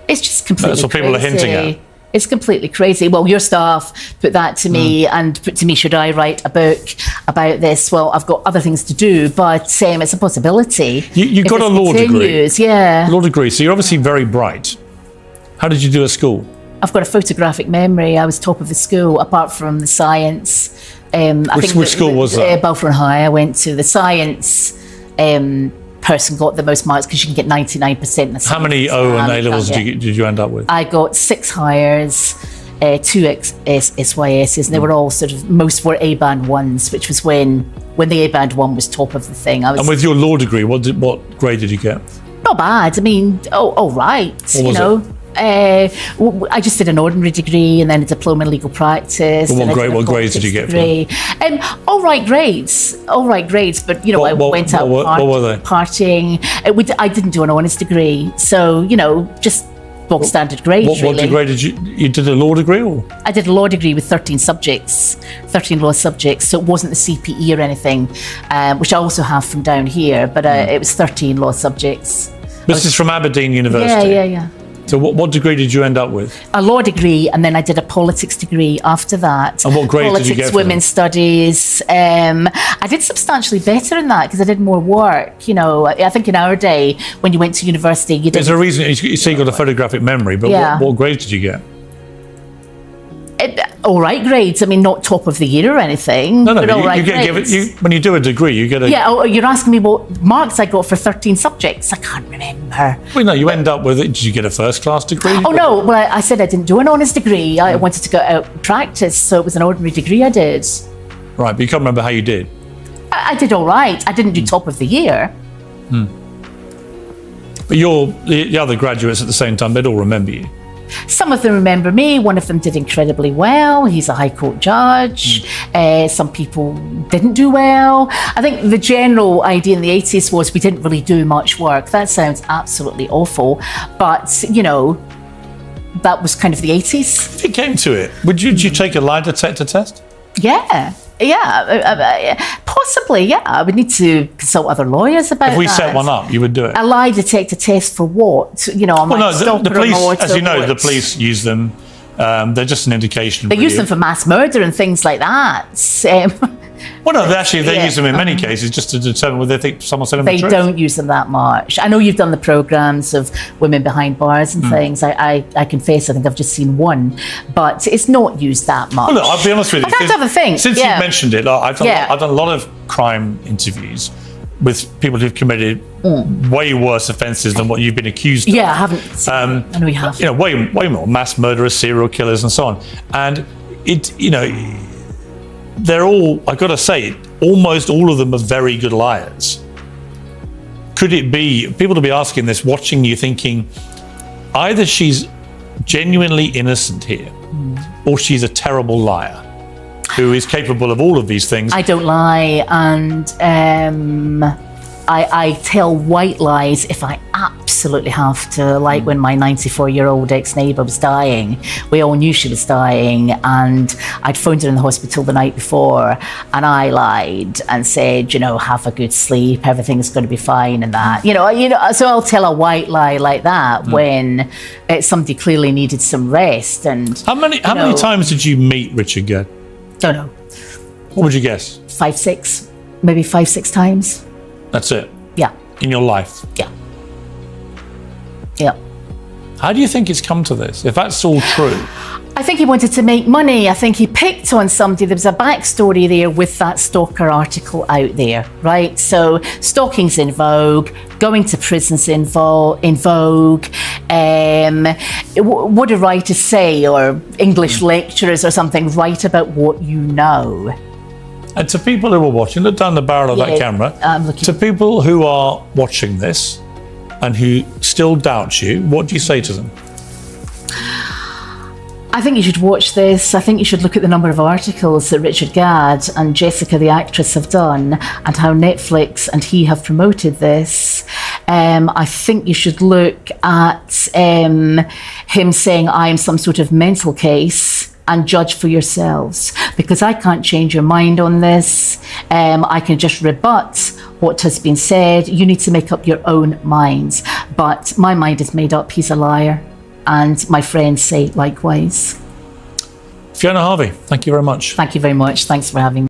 It's just completely That's what people are hinting at. It's completely crazy. Well, your staff put that to me and put to me, should I write a book about this? Well, I've got other things to do, but it's a possibility. You got a law degree. Yeah. Law degree. So you're obviously very bright. How did you do at school? I've got a photographic memory. I was top of the school, apart from the science. Which school was that? Balfour High. I went to the science. Person got the most marks because you can get 99% in the science. How many O and A levels did you end up with? I got 6 hires, 2 SYSs, and they were all sort of, most were A-band ones, which was when the A-band one was top of the thing. And with your law degree, what grade did you get? Not bad. I mean, all right. What was it? I just did an ordinary degree and then a diploma in legal practice. What grades did you get for? All right grades. But I went out what were they? partying. I didn't do an honours degree, so just bog standard grades. What degree did you did a law degree or? I did a law degree with 13 subjects, 13 law subjects. So it wasn't the CPE or anything, which I also have from down here. But it was 13 law subjects. This is from Aberdeen University. Yeah. So what degree did you end up with? A law degree, and then I did a politics degree after that. And what grade did you get? Politics, women's studies. I did substantially better in that because I did more work. I think in our day, when you went to university, you did. There's a reason you say you got a photographic memory, but what grades did you get? All right grades. I mean, not top of the year or anything. No, but all right grades. When you do a degree, you get a... Yeah, you're asking me what marks I got for 13 subjects. I can't remember. Well, no, you end up with it. Did you get a first-class degree? Oh, no. Well, I said I didn't do an honours degree. I wanted to go out and practice, so it was an ordinary degree I did. Right, but you can't remember how you did? I did all right. I didn't do top of the year. But the other graduates at the same time, they'd all remember you. Some of them remember me. One of them did incredibly well. He's a High Court judge. Some people didn't do well. I think the general idea in the 80s was we didn't really do much work. That sounds absolutely awful. But, that was kind of the 80s. If it came to it, would you take a lie detector test? Yeah. Possibly, yeah. I would need to consult other lawyers about that. If we set one up, you would do it? A lie detector test for what? The police, as you know, the police use them. They're just an indication. They use them for mass murder and things like that. Well, no, they use them in many cases just to determine whether they think someone's telling the truth. They don't use them that much. I know you've done the programmes of women behind bars and things. I confess, I think I've just seen one, but it's not used that much. Well, look, I'll be honest with you. I'd have to have a think. Since you mentioned it, I've done a lot of crime interviews with people who've committed way worse offences than what you've been accused of. Yeah, I haven't. I know you have. Way more mass murderers, serial killers, and so on. And they're all, I've got to say, almost all of them are very good liars. Could it be, people to be asking this, watching you thinking, either she's genuinely innocent here, or she's a terrible liar who is capable of all of these things? I don't lie, and I tell white lies if I absolutely have to. Like when my 94-year-old ex-neighbour was dying, we all knew she was dying, and I'd phoned her in the hospital the night before, and I lied and said, have a good sleep, everything's going to be fine, and that. So I'll tell a white lie like that when somebody clearly needed some rest. And how many times did you meet Richard Gere? Don't know. What would you guess? 5, 6, maybe 5, 6 times. That's it? Yeah. In your life? Yeah. How do you think it's come to this, if that's all true? I think he wanted to make money. I think he picked on somebody. There was a backstory there with that stalker article out there, right? So stalking's in vogue, going to prison's in vogue. What do writers say, or English lecturers or something, write about what you know. And to people who are watching, look down the barrel of that camera. I'm looking. To people who are watching this and who still doubt you, what do you say to them? I think you should watch this. I think you should look at the number of articles that Richard Gadd and Jessica the actress have done, and how Netflix and he have promoted this. I think you should look at him saying I am some sort of mental case, and judge for yourselves, because I can't change your mind on this. I can just rebut what has been said. You need to make up your own minds. But my mind is made up. He's a liar. and my friends say likewise. Fiona Harvey, thank you very much. Thank you very much. Thanks for having me.